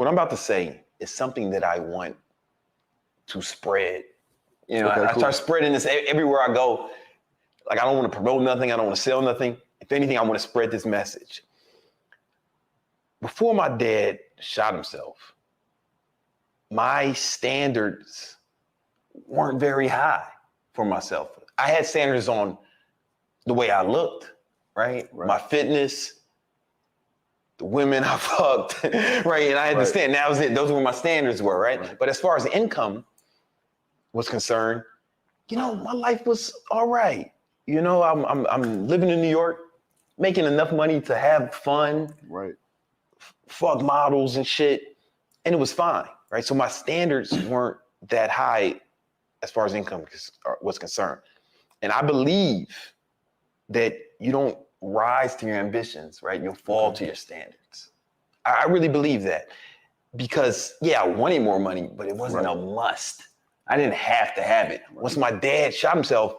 what I'm about to say is something that I want to spread. You know, Okay, I cool. start spreading this everywhere I go. Like, I don't want to promote nothing. I don't want to sell nothing. If anything, I want to spread this message. Before my dad shot himself, my standards weren't very high for myself. I had standards on the way I looked, right? My fitness, the women I fucked, right? And I had to stand. That was it. Those were my standards were, right? But as far as income was concerned, you know, my life was all right. You know, I'm living in New York, making enough money to have fun, fuck models and shit, and it was fine, right? So my standards weren't that high as far as income was concerned. And I believe that you don't rise to your ambitions, right? You'll fall to your standards. I really believe that because, yeah, I wanted more money, but it wasn't a must. I didn't have to have it. Once my dad shot himself,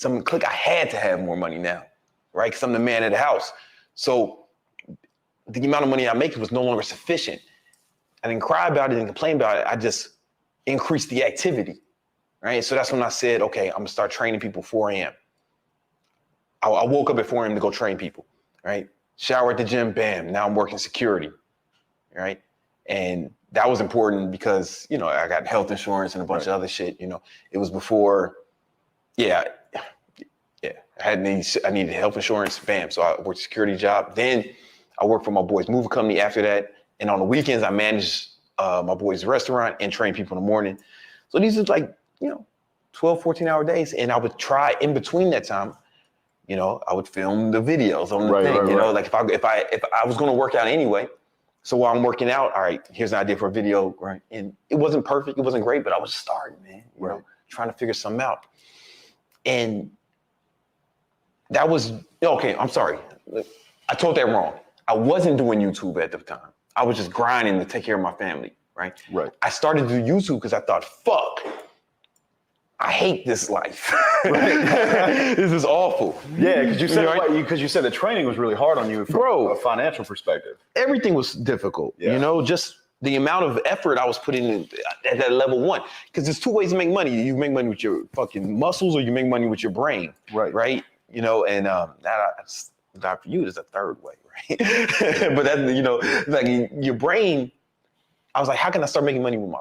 I had to have more money now, right? Because I'm the man of the house. So the amount of money I make was no longer sufficient. I didn't cry about it, didn't complain about it. I just increased the activity, right? So that's when I said, okay, I'm gonna start training people 4 a.m. I woke up at 4 a.m. to go train people, right? Shower at the gym, bam, now I'm working security, right? And that was important because, you know, I got health insurance and a bunch of other shit, you know. It was before, I needed health insurance, bam. So I worked a security job. Then I worked for my boy's movie company after that. And on the weekends, I managed my boy's restaurant and train people in the morning. So these are like, you know, 12, 14-hour days. And I would try in between that time, you know, I would film the videos on the thing, you know, like if I was going to work out anyway. So while I'm working out, all right, here's an idea for a video, right? And it wasn't perfect, it wasn't great, but I was starting, man, you know, trying to figure something out. And that was, okay, I'm sorry. I told that wrong. I wasn't doing YouTube at the time. I was just grinding to take care of my family, right? I started to do YouTube because I thought, fuck, I hate this life. This is awful. Yeah, because you said the training was really hard on you from a financial perspective. Everything was difficult. You know, just the amount of effort I was putting in at that level 1. Because there's 2 ways to make money. You make money with your fucking muscles, or you make money with your brain. Right. You know, and that for you is a third way, right? But that, you know, like your brain. I was like, how can I start making money with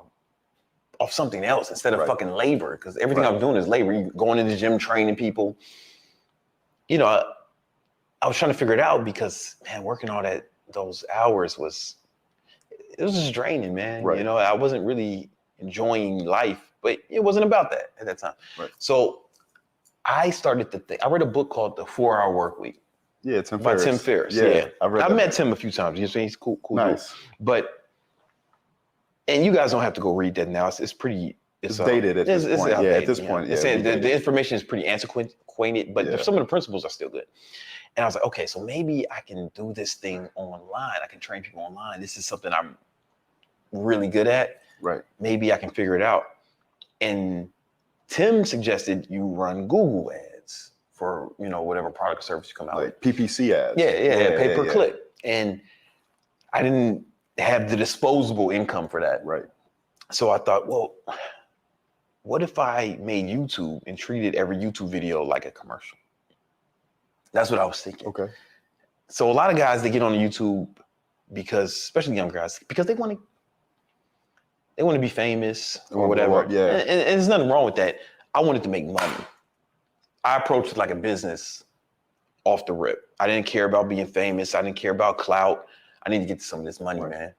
off something else instead of fucking labor? Because everything I'm doing is labor. You going to the gym, training people. You know, I was trying to figure it out because, man, working all those hours was just draining, man. You know, I wasn't really enjoying life, but it wasn't about that at that time. So I started to think. I read a book called The 4-Hour Workweek. Yeah, Tim by Ferriss. Tim Ferriss. Yeah, I've met Tim a few times. You know, he's cool. Nice. Dude. But and you guys don't have to go read that now. It's pretty. It's dated at this point. Yeah, at this point. Yeah, the information is pretty antiquated, but some of the principles are still good. And I was like, okay, so maybe I can do this thing online. I can train people online. This is something I'm really good at. Maybe I can figure it out. And Tim suggested you run Google ads for, you know, whatever product or service you come out with. PPC ads. Yeah, pay per click. And I didn't have the disposable income for that. So I thought, well, what if I made YouTube and treated every YouTube video like a commercial? That's what I was thinking. So a lot of guys, they get on YouTube because, especially young guys, because they want to be famous or whatever. And there's nothing wrong with that. I wanted to make money. I approached it like a business off the rip. I didn't care about being famous. I didn't care about clout. I need to get some of this money, man.